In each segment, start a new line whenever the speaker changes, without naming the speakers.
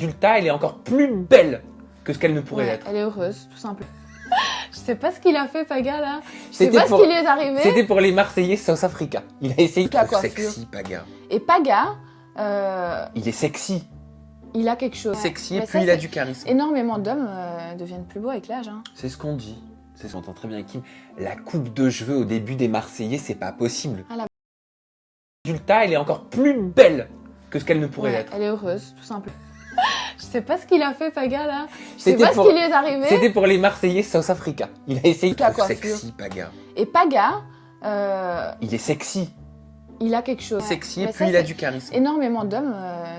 Résultat, elle est encore plus belle que ce qu'elle ne pourrait être.
Elle est heureuse, tout simplement. Je sais pas ce qu'il a fait, Paga, là. Je sais
C'était
pas ce qui lui est arrivé.
C'était pour les Marseillais South Africa. Il a essayé de
La
être
coiffure.
sexy, Paga.
Et Paga,
Il est sexy.
il a quelque chose.
Sexy, et
Mais
puis
ça,
il a
c'est-
du charisme.
Énormément d'hommes deviennent plus beaux avec l'âge. Hein.
C'est ce qu'on dit. C'est ce qu'on entend très bien, Kim. La coupe de cheveux au début des Marseillais, c'est pas possible.
Ah, la-
Résultat, elle est encore plus belle que ce qu'elle ne pourrait être.
Elle est heureuse, tout simplement. Je sais pas ce qu'il a fait, Paga, là. Je sais
C'était
pas
pour-
ce qui lui est arrivé.
C'était pour les Marseillais South Africa. Il a essayé de
La
être
coiffure.
sexy, Paga.
Et Paga,
Il est sexy.
il a quelque chose.
Sexy, et
Mais
puis
ça,
il a
c'est-
du charisme.
Énormément d'hommes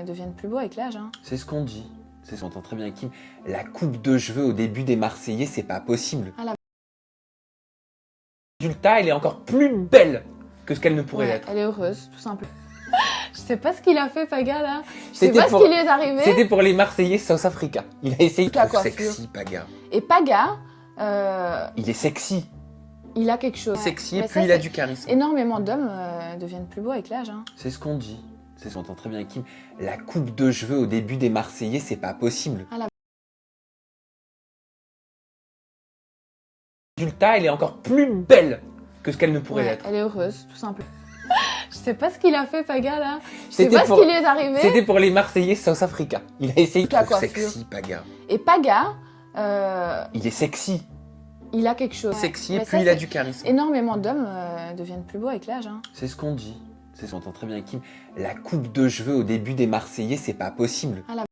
deviennent plus beaux avec l'âge. Hein.
C'est ce qu'on dit. C'est ce qu'on entend très bien, Kim. La coupe de cheveux au début des Marseillais, c'est pas possible.
Ah, la-
Résultat, elle est encore plus belle que ce qu'elle ne pourrait être.
Elle est heureuse, tout simplement. Je sais pas ce qu'il a fait, Paga, là. Je sais
C'était
pas
pour-
ce qui lui est arrivé.
C'était pour les Marseillais South Africa. Il a essayé de
La
être
coiffure.
sexy, Paga.
Et Paga,
Il est sexy.
il a quelque chose.
Sexy, et
Mais
puis
ça,
il a
c'est-
du charisme.
Énormément d'hommes deviennent plus beaux avec l'âge. Hein.
C'est ce qu'on dit. C'est ce qu'on entend très bien, Kim. La coupe de cheveux au début des Marseillais, c'est pas possible.
Ah, la-
Résultat, elle est encore plus belle que ce qu'elle ne pourrait être.
Elle est heureuse, tout simplement. Je sais pas ce qu'il a fait, Paga, là. Je sais
C'était
pas
pour-
ce qui lui est arrivé.
C'était pour les Marseillais South Africa. Il a essayé de
La
être
coiffure.
sexy, Paga.
Et Paga,
Il est sexy.
il a quelque chose.
Sexy, et
Mais
puis
ça,
il a
c'est-
du charisme.
Énormément d'hommes deviennent plus beaux avec l'âge. Hein.
C'est ce qu'on dit. C'est ce qu'on entend très bien, Kim. La coupe de cheveux au début des Marseillais, c'est pas possible.
Ah, la-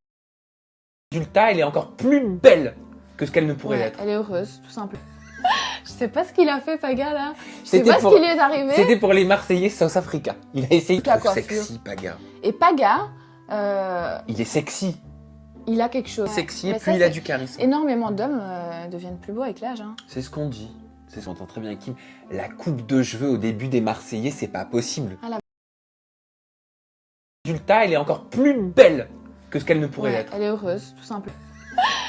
Résultat, elle est encore plus belle que ce qu'elle ne pourrait être.
Elle est heureuse, tout simplement. Je sais pas ce qu'il a fait, Paga, là. Je sais
C'était
pas
pour-
ce qui lui est arrivé.
C'était pour les Marseillais South Africa. Il a essayé de
La
être
coiffure.
sexy, Paga.
Et Paga,
Il est sexy.
il a quelque chose.
Sexy, et
Mais
puis
ça,
il a
c'est-
du charisme.
Énormément d'hommes deviennent plus beaux avec l'âge. Hein.
C'est ce qu'on dit. C'est ce qu'on entend très bien, Kim. La coupe de cheveux au début des Marseillais, c'est pas possible.
Ah, la-
Résultat, elle est encore plus belle que ce qu'elle ne pourrait être.
Elle est heureuse, tout simplement.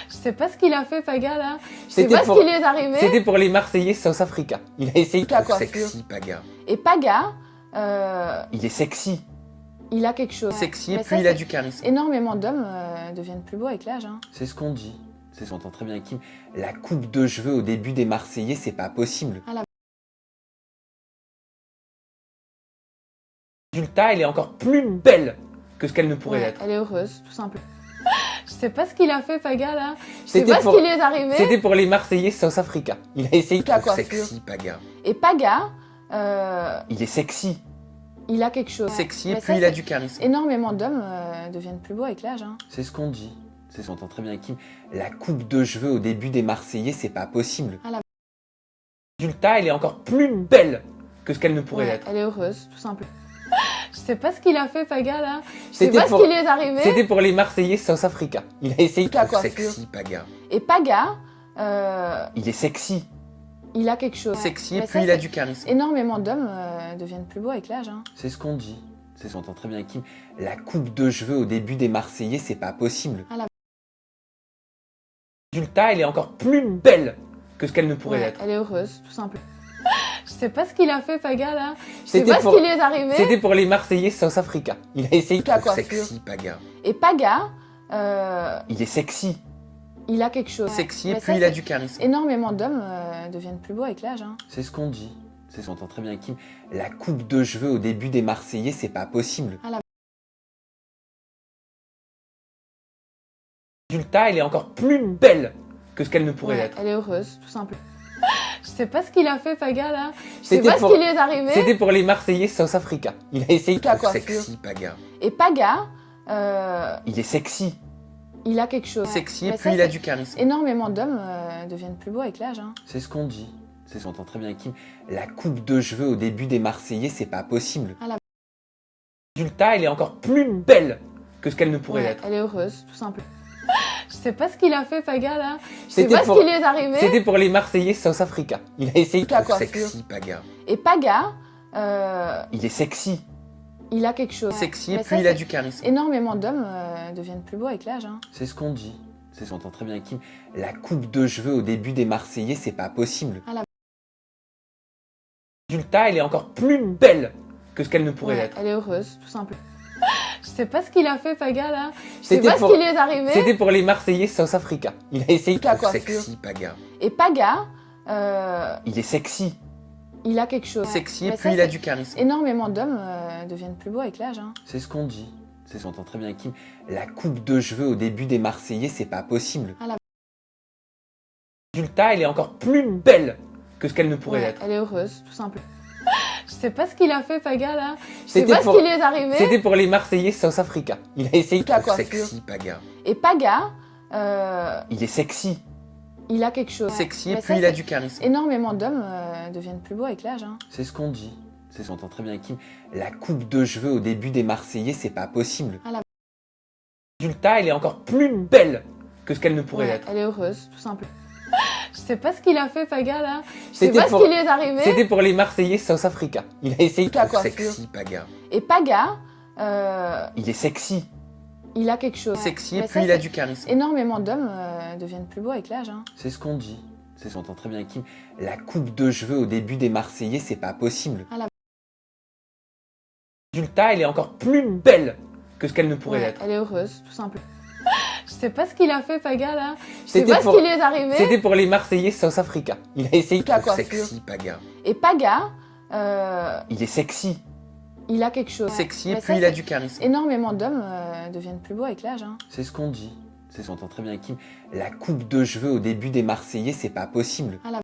Je sais pas ce qu'il a fait, Paga, là. Je sais
C'était
pas
pour-
ce qui lui est arrivé.
C'était pour les Marseillais South Africa. Il a essayé de
La
être
coiffure.
sexy, Paga.
Et Paga,
Il est sexy.
il a quelque chose.
Sexy, et
Mais
puis
ça,
il a
c'est-
du charisme.
Énormément d'hommes deviennent plus beaux avec l'âge. Hein.
C'est ce qu'on dit. C'est ce qu'on entend très bien, Kim. La coupe de cheveux au début des Marseillais, c'est pas possible.
Ah, la-
Résultat, elle est encore plus belle que ce qu'elle ne pourrait être.
Elle est heureuse, tout simplement. Je sais pas ce qu'il a fait, Paga, là. Je sais
C'était
pas
pour-
ce qui lui est arrivé.
C'était pour les Marseillais South Africa. Il a essayé de
La
être
coiffure.
sexy, Paga.
Et Paga,
Il est sexy.
il a quelque chose.
Sexy, et
Mais
puis
ça,
il a
c'est-
du charisme.
Énormément d'hommes deviennent plus beaux avec l'âge. Hein.
C'est ce qu'on dit. C'est ce qu'on entend très bien, Kim. La coupe de cheveux au début des Marseillais, c'est pas possible.
Ah, la-
Résultat, elle est encore plus belle que ce qu'elle ne pourrait être.
Elle est heureuse, tout simplement. Je sais pas ce qu'il a fait, Paga, là. Je sais
C'était
pas
pour-
ce qui lui est arrivé.
C'était pour les Marseillais South Africa. Il a essayé de
La
être
coiffure.
sexy, Paga.
Et Paga,
Il est sexy.
il a quelque chose.
Sexy, et
Mais
puis
ça,
il a
c'est-
du charisme.
Énormément d'hommes deviennent plus beaux avec l'âge. Hein.
C'est ce qu'on dit. C'est ce qu'on entend très bien, Kim. La coupe de cheveux au début des Marseillais, c'est pas possible.
Ah, la-
Résultat, elle est encore plus belle que ce qu'elle ne pourrait être.
Elle est heureuse, tout simplement. Je sais pas ce qu'il a fait, Paga, là. Je sais
C'était
pas
pour-
ce qui lui est arrivé.
C'était pour les Marseillais South Africa. Il a essayé de
La
être
coiffure.
sexy, Paga.
Et Paga,
Il est sexy.
il a quelque chose.
Sexy, et
Mais
puis
ça,
il a
c'est-
du charisme.
Énormément d'hommes deviennent plus beaux avec l'âge. Hein.
C'est ce qu'on dit. C'est ce qu'on entend très bien, Kim. La coupe de cheveux au début des Marseillais, c'est pas possible.
Ah, la-
Résultat, elle est encore plus belle que ce qu'elle ne pourrait être.
Elle est heureuse, tout simplement. Je sais pas ce qu'il a fait, Paga, là. Je sais
C'était
pas
pour-
ce qui lui est arrivé.
C'était pour les Marseillais South Africa. Il a essayé de
La
être
coiffure.
sexy, Paga.
Et Paga,
Il est sexy.
il a quelque chose.
Sexy, et
Mais
puis
ça,
il a
c'est-
du charisme.
Énormément d'hommes deviennent plus beaux avec l'âge. Hein.
C'est ce qu'on dit. C'est ce qu'on entend très bien, Kim. La coupe de cheveux au début des Marseillais, c'est pas possible.
Ah, la-
Résultat, elle est encore plus belle que ce qu'elle ne pourrait être.
Elle est heureuse, tout simplement. Je sais pas ce qu'il a fait, Paga, là. Je sais
C'était
pas
pour-
ce qui lui est arrivé.
C'était pour les Marseillais South Africa. Il a essayé de
La
être
coiffure.
sexy, Paga.
Et Paga,
Il est sexy.
il a quelque chose.
Sexy, et
Mais
puis
ça,
il a
c'est-
du charisme.
Énormément d'hommes deviennent plus beaux avec l'âge. Hein.
C'est ce qu'on dit. C'est ce qu'on entend très bien, Kim. La coupe de cheveux au début des Marseillais, c'est pas possible.
Ah, la-
Résultat, elle est encore plus belle que ce qu'elle ne pourrait être.
Elle est heureuse, tout simplement. Je sais pas ce qu'il a fait, Paga, là. Je sais
C'était
pas
pour-
ce qui lui est arrivé.
C'était pour les Marseillais South Africa. Il a essayé de
La
trop
coiffure.
sexy, Paga.
Et Paga,
Il est sexy.
il a quelque chose.
Sexy, et
Mais
puis
ça,
il a
c'est-
du charisme.
Énormément d'hommes deviennent plus beaux avec l'âge. Hein.
C'est ce qu'on dit. C'est ce qu'on entend très bien, Kim. La coupe de cheveux au début des Marseillais, c'est pas possible.
Ah, la-
Résultat, elle est encore plus belle que ce qu'elle ne pourrait
Ouais,
être.
elle est heureuse, tout simplement. Je sais pas ce qu'il a fait, Paga, là. Je sais
C'était
pas
pour-
ce qui lui est arrivé.
C'était pour les Marseillais South Africa. Il a essayé de
La
trop
coiffure.
sexy, Paga.
Et Paga,
Il est sexy.
il a quelque chose.
Sexy, et
Mais
puis
ça,
il a
c'est-
du charisme.
Énormément d'hommes deviennent plus beaux avec l'âge. Hein.
C'est ce qu'on dit. C'est ce qu'on entend très bien, Kim. La coupe de cheveux au début des Marseillais, c'est pas possible.
Ah, la-
Résultat, elle est encore plus belle que ce qu'elle ne pourrait
Ouais,
être.
elle est heureuse, tout simplement. Je sais pas ce qu'il a fait, Paga, là. Je sais
C'était
pas
pour-
ce qui lui est arrivé.
C'était pour les Marseillais South Africa. Il a essayé de
La
trop
coiffure.
sexy, Paga.
Et Paga,
Il est sexy.
il a quelque chose.
Sexy, et
Mais
puis
ça,
il a
c'est-
du charisme.
Énormément d'hommes deviennent plus beaux avec l'âge. Hein.
C'est ce qu'on dit. C'est ce qu'on entend très bien, Kim. La coupe de cheveux au début des Marseillais, c'est pas possible.
Ah, la-
Résultat, elle est encore plus belle que ce qu'elle ne pourrait
Ouais,
être.
elle est heureuse, tout simplement. Je sais pas ce qu'il a fait, Paga, là. Je sais
C'était
pas
pour-
ce qui lui est arrivé.
C'était pour les Marseillais South Africa. Il a essayé de
La
trop
coiffure.
sexy, Paga.
Et Paga,
Il est sexy.
il a quelque chose.
Sexy, et
Mais
puis
ça,
il a
c'est-
du charisme.
Énormément d'hommes deviennent plus beaux avec l'âge. Hein.
C'est ce qu'on dit. C'est ce qu'on entend très bien, Kim. La coupe de cheveux au début des Marseillais, c'est pas possible.
Ah, la-